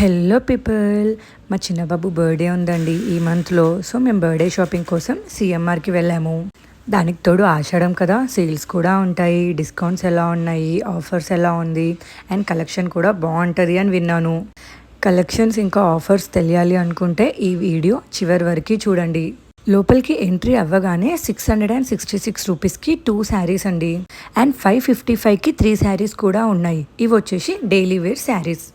Hello people, మా చిన్న బాబు birthday ఉందండి ఈ మంత్లో. సో మేము బర్త్డే షాపింగ్ కోసం సిఎంఆర్కి వెళ్ళాము. దానికి తోడు ఆషాఢం కదా, సేల్స్ కూడా ఉంటాయి, డిస్కౌంట్స్ ఎలా ఉన్నాయి, ఆఫర్స్ ఎలా ఉంది అండ్ కలెక్షన్ కూడా బాగుంటుంది అని విన్నాను. కలెక్షన్స్ ఇంకా ఆఫర్స్ తెలియాలి అనుకుంటే ఈ వీడియో చివరి వరకు చూడండి. లోపలికి ఎంట్రీ అవ్వగానే 666 రూపీస్కి 2 శారీస్ అండి అండ్ 555కి 3 శారీస్ కూడా ఉన్నాయి. ఇవి వచ్చేసి డైలీ వేర్ శారీస్.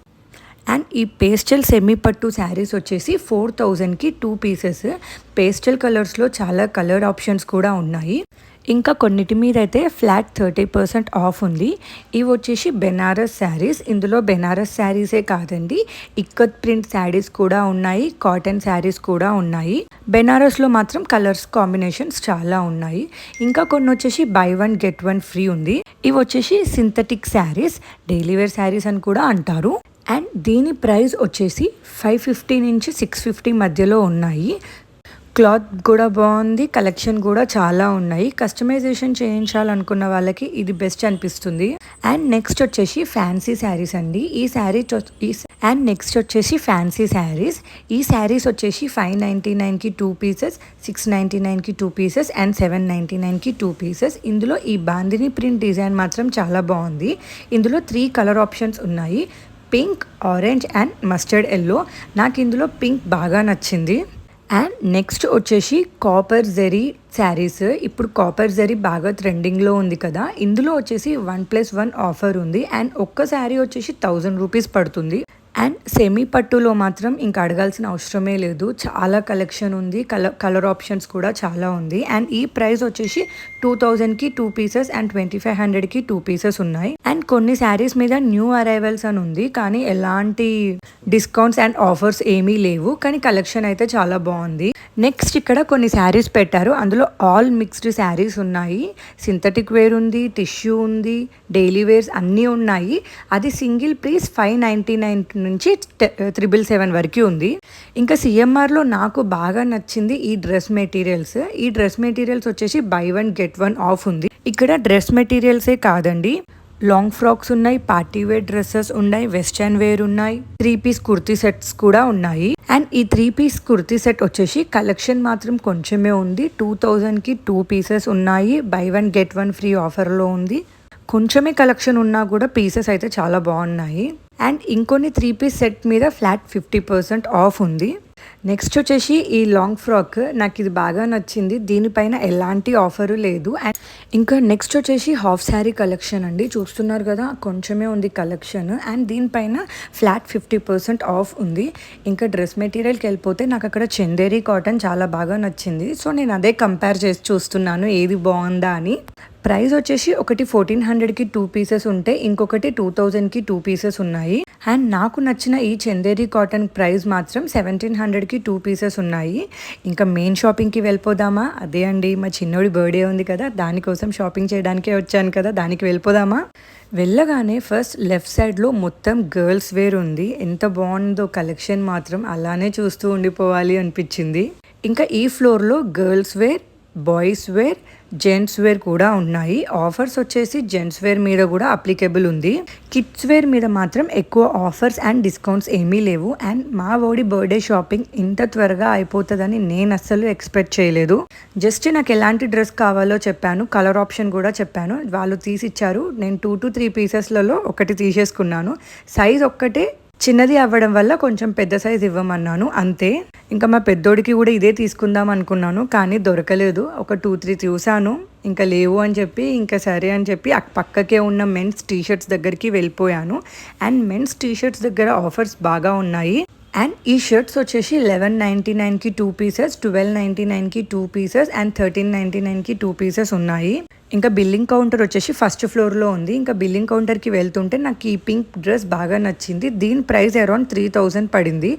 అండ్ ఈ పేస్టల్ సెమీ పట్టు శారీస్ వచ్చేసి 4000కి 2 పీసెస్. పేస్టల్ కలర్స్లో చాలా కలర్ ఆప్షన్స్ కూడా ఉన్నాయి. ఇంకా కొన్నిటి మీద అయితే ఫ్లాట్ 30% ఆఫ్ ఉంది. ఇవి వచ్చేసి బెనారస్ శారీస్. ఇందులో బెనారస్ శారీసే కాదండి, ఇక్కత్ ప్రింట్ శారీస్ కూడా ఉన్నాయి, కాటన్ శారీస్ కూడా ఉన్నాయి. బెనారస్లో మాత్రం కలర్స్ కాంబినేషన్స్ చాలా ఉన్నాయి. ఇంకా కొన్ని వచ్చేసి బై 1 గెట్ 1 ఫ్రీ ఉంది. ఇవి వచ్చేసి synthetic saris, daily wear saris అని కూడా అంటారు. అండ్ దీని ప్రైస్ వచ్చేసి 550 నుంచి 650 మధ్యలో ఉన్నాయి. క్లాత్ కూడా బాగుంది, కలెక్షన్ కూడా చాలా ఉన్నాయి. కస్టమైజేషన్ చేయించాలనుకున్న వాళ్ళకి ఇది బెస్ట్ అనిపిస్తుంది. అండ్ నెక్స్ట్ వచ్చేసి ఫ్యాన్సీ శారీస్ అండి. ఈ శారీస్ వచ్చేసి 599కి 2 పీసెస్, 699కి 2 పీసెస్ అండ్ 799కి 2 పీసెస్. ఇందులో ఈ బాందిని ప్రింట్ డిజైన్ మాత్రం చాలా బాగుంది. ఇందులో 3 కలర్ ఆప్షన్స్ ఉన్నాయి, pink, orange and mustard yellow. నాకు ఇందులో పింక్ బాగా నచ్చింది. అండ్ నెక్స్ట్ వచ్చేసి కాపర్ జరీ శారీస్. ఇప్పుడు కాపర్ జరీ బాగా ట్రెండింగ్లో ఉంది కదా, ఇందులో వచ్చేసి 1+1 ఆఫర్ ఉంది. అండ్ ఒక్క శారీ వచ్చేసి 1000 రూపీస్ పడుతుంది. అండ్ సెమీ పట్టులో మాత్రం ఇంకా అడగాల్సిన అవసరమే లేదు, చాలా కలెక్షన్ ఉంది, కలర్ ఆప్షన్స్ కూడా చాలా ఉంది. అండ్ ఈ ప్రైస్ వచ్చేసి 2000కి 2 పీసెస్ అండ్ 2500కి 2 పీసెస్ ఉన్నాయి. అండ్ కొన్ని శారీస్ మీద న్యూ అరైవల్స్ అని ఉంది, కానీ ఎలాంటి డిస్కౌంట్స్ అండ్ ఆఫర్స్ ఏమీ లేవు, కానీ కలెక్షన్ అయితే చాలా బాగుంది. నెక్స్ట్ ఇక్కడ కొన్ని శారీస్ పెట్టారు, అందులో ఆల్ మిక్స్డ్ శారీస్ ఉన్నాయి. సింథటిక్ వేర్ ఉంది, టిష్యూ ఉంది, డైలీ వేర్స్ అన్నీ ఉన్నాయి. అది సింగిల్ ప్రైస్ 599 నుంచి 777 వరకు ఉంది. ఇంకా సిఎంఆర్లో నాకు బాగా నచ్చింది ఈ డ్రెస్ మెటీరియల్స్ వచ్చేసి బై 1 గెట్ 1 ఆఫ్ ఉంది. ఇక్కడ డ్రెస్ మెటీరియల్సే కాదండి, లాంగ్ ఫ్రాక్స్ ఉన్నాయి, పార్టీ వేర్ డ్రెస్సెస్ ఉన్నాయి, వెస్టర్న్ వేర్ ఉన్నాయి, 3 పీస్ కుర్తీ సెట్స్ కూడా ఉన్నాయి. అండ్ ఈ 3 పీస్ కుర్తీ సెట్ వచ్చేసి కలెక్షన్ మాత్రం కొంచెమే ఉంది. 2000కి 2 పీసెస్ ఉన్నాయి, బై 1 గెట్ 1 ఫ్రీ ఆఫర్లో ఉంది. కొంచెమే కలెక్షన్ ఉన్నా కూడా పీసెస్ అయితే చాలా బాగున్నాయి. అండ్ ఇంకొన్ని 3 పీస్ సెట్ మీద ఫ్లాట్ 50% ఆఫ్ ఉంది. నెక్స్ట్ వచ్చేసి ఈ లాంగ్ ఫ్రాక్, నాకు ఇది బాగా నచ్చింది, దీనిపైన ఎలాంటి ఆఫరు లేదు. అండ్ ఇంకా నెక్స్ట్ వచ్చేసి హాఫ్ శారీ కలెక్షన్ అండి, చూస్తున్నారు కదా కొంచెమే ఉంది కలెక్షన్. అండ్ దీనిపైన ఫ్లాట్ 50% ఆఫ్ ఉంది. ఇంకా డ్రెస్ మెటీరియల్కి వెళ్ళిపోతే నాకు అక్కడ చందేరి కాటన్ చాలా బాగా నచ్చింది. సో నేను అదే కంపేర్ చేసి చూస్తున్నాను ఏది బాగుందా అని. ప్రైస్ వచ్చేసి ఒకటి 1400కి 2 పీసెస్ ఉంటే ఇంకొకటి 2000కి 2 పీసెస్ ఉన్నాయి. అండ్ నాకు నచ్చిన ఈ చందేరి కాటన్ ప్రైస్ మాత్రం 1700కి 2 పీసెస్ ఉన్నాయి. ఇంకా మెయిన్ షాపింగ్కి వెళ్ళిపోదామా? అదే అండి, మా చిన్నోడి బర్త్డే ఉంది కదా, దానికోసం షాపింగ్ చేయడానికే వచ్చాను కదా, దానికి వెళ్ళిపోదామా? వెళ్ళగానే ఫస్ట్ లెఫ్ట్ సైడ్లో మొత్తం గర్ల్స్ వేర్ ఉంది. ఎంత బాగుందో కలెక్షన్ మాత్రం, అలానే చూస్తూ ఉండిపోవాలి అనిపించింది. ఇంకా ఈ ఫ్లోర్లో girls wear, boys wear, gents wear కూడా ఉన్నాయి. ఆఫర్స్ వచ్చేసి జెంట్స్ వేర్ మీద కూడా అప్లికేబుల్ ఉంది. కిడ్స్ వేర్ మీద మాత్రం ఎక్కువ ఆఫర్స్ అండ్ డిస్కౌంట్స్ ఏమీ లేవు. అండ్ మా ఓడి బర్త్డే షాపింగ్ ఇంత త్వరగా అయిపోతుందని నేను అస్సలు ఎక్స్పెక్ట్ చేయలేదు. జస్ట్ నాకు ఎలాంటి డ్రెస్ కావాలో చెప్పాను, కలర్ ఆప్షన్ కూడా చెప్పాను, వాళ్ళు తీసిచ్చారు. నేను 2 to 3 పీసెస్లలో ఒకటి తీసేసుకున్నాను. సైజ్ ఒక్కటే చిన్నది అవ్వడం వల్ల కొంచెం పెద్ద సైజ్ ఇవ్వమన్నాను, అంతే. ఇంకా మా పెద్దోడికి కూడా ఇదే తీసుకుందాం అనుకున్నాను, కానీ దొరకలేదు. ఒక 2-3 చూసాను, ఇంకా లేవు అని చెప్పి ఇంకా సరే అని చెప్పి పక్కకే ఉన్న మెన్స్ టీషర్ట్స్ దగ్గరికి వెళ్ళిపోయాను. అండ్ మెన్స్ టీషర్ట్స్ దగ్గర ఆఫర్స్ బాగా ఉన్నాయి. అండ్ ఈ షర్ట్స్ వచ్చేసి 1199కి 2 పీసెస్, 1299కి 2 పీసెస్ అండ్ 1399కి 2 పీసెస్ ఉన్నాయి. ఇంకా బిల్లింగ్ కౌంటర్ వచ్చేసి ఫస్ట్ ఫ్లోర్లో ఉంది. ఇంకా బిల్లింగ్ కౌంటర్కి వెళ్తుంటే నాకు ఈ పింక్ డ్రెస్ బాగా నచ్చింది. దీని ప్రైస్ అరౌండ్ 3000 పడింది.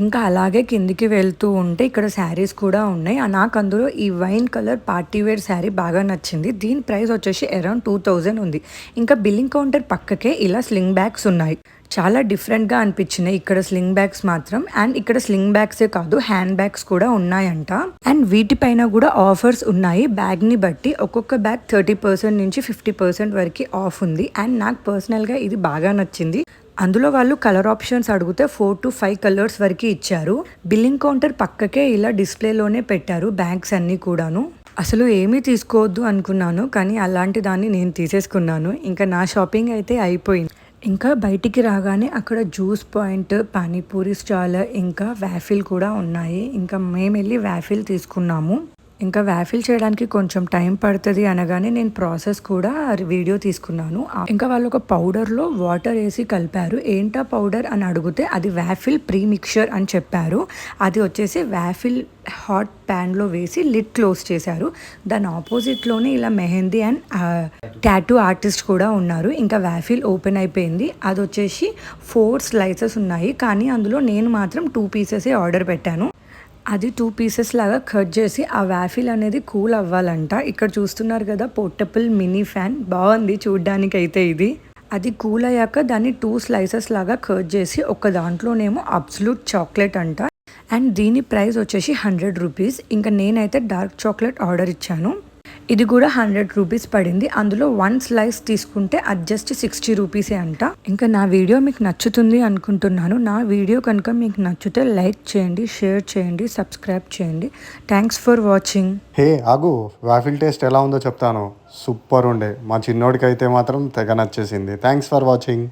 ఇంకా అలాగే కిందికి వెళ్తూ ఉంటే ఇక్కడ శారీస్ కూడా ఉన్నాయి. నాకు అందులో ఈ wine colour party wear sari బాగా నచ్చింది. దీని ప్రైస్ వచ్చేసి అరౌండ్ 2000 ఉంది. ఇంకా బిల్లింగ్ కౌంటర్ పక్కకే ఇలా స్లింగ్ బ్యాగ్స్ ఉన్నాయి. చాలా డిఫరెంట్గా అనిపించినాయి ఇక్కడ స్లింగ్ బ్యాగ్స్ మాత్రం. అండ్ ఇక్కడ స్లింగ్ బ్యాగ్సే కాదు, హ్యాండ్ బ్యాగ్స్ కూడా ఉన్నాయంట. అండ్ వీటిపైన కూడా ఆఫర్స్ ఉన్నాయి. బ్యాగ్ని బట్టి ఒక్కొక్క బ్యాగ్ 30% నుంచి 50% వరకు ఆఫ్ ఉంది. అండ్ నాకు పర్సనల్గా ఇది బాగా నచ్చింది. అందులో వాళ్ళు కలర్ ఆప్షన్స్ అడిగితే 4 to 5 కలర్స్ వరకు ఇచ్చారు. బిల్లింగ్ కౌంటర్ పక్కకే ఇలా డిస్ప్లేలోనే పెట్టారు బ్యాగ్స్ అన్నీ కూడాను. అసలు ఏమీ తీసుకోవద్దు అనుకున్నాను, కానీ అలాంటి దాన్ని నేను తీసేసుకున్నాను. ఇంకా నా షాపింగ్ అయితే అయిపోయింది. ఇంకా బయటికి రాగానే అక్కడ జ్యూస్ పాయింట్, పానీపూరి స్టాల్, ఇంకా వ్యాఫిల్ కూడా ఉన్నాయి. ఇంకా మేము వెళ్ళి వ్యాఫిల్ తీసుకున్నాము. ఇంకా వ్యాఫిల్ చేయడానికి కొంచెం టైం పడుతుంది అనగానే నేను ప్రాసెస్ కూడా వీడియో తీసుకున్నాను. ఇంకా వాళ్ళు ఒక పౌడర్లో వాటర్ వేసి కలిపారు. ఏంటా పౌడర్ అని అడిగితే అది వ్యాఫిల్ ప్రీ మిక్చర్ అని చెప్పారు. అది వచ్చేసి వ్యాఫిల్ హాట్ ప్యాన్లో వేసి లిడ్ క్లోజ్ చేశారు. దాని ఆపోజిట్లోనే ఇలా మెహందీ అండ్ టాటూ ఆర్టిస్ట్ కూడా ఉన్నారు. ఇంకా వ్యాఫిల్ ఓపెన్ అయిపోయింది. అది వచ్చేసి 4 స్లైసెస్ ఉన్నాయి, కానీ అందులో నేను మాత్రం 2 పీసెసే ఆర్డర్ పెట్టాను. అది 2 పీసెస్ లాగా కట్ చేసి ఆ వ్యాఫిల్ అనేది కూల్ అవ్వాలంట. ఇక్కడ చూస్తున్నారు కదా పోర్టబుల్ మినీ ఫ్యాన్, బాగుంది చూడ్డానికైతే ఇది. అది కూల్ అయ్యాక దాన్ని 2 స్లైసెస్ లాగా కట్ చేసి ఒక దాంట్లోనేమో అబ్సల్యూట్ చాక్లెట్ అంట. అండ్ దీని ప్రైస్ వచ్చేసి 100 రూపీస్. ఇంకా నేనైతే డార్క్ చాక్లెట్ ఆర్డర్ ఇచ్చాను. ఇది కూడా 100 రూపీస్ పడింది. అందులో 1 స్లైస్ తీసుకుంటే అది జస్ట్ 60 రూపీసే అంట. ఇంకా నా వీడియో మీకు నచ్చుతుంది అనుకుంటున్నాను. నా వీడియో కనుక మీకు నచ్చితే లైక్ చేయండి, షేర్ చేయండి, సబ్స్క్రైబ్ చేయండి. Thanks for watching. హే ఆగు, వాఫిల్ టేస్ట్ ఎలా ఉందో చెప్తాను. సూపర్ ఉండే. మా చిన్నోడికి అయితే మాత్రం తెగ నచ్చేసింది. Thanks for watching.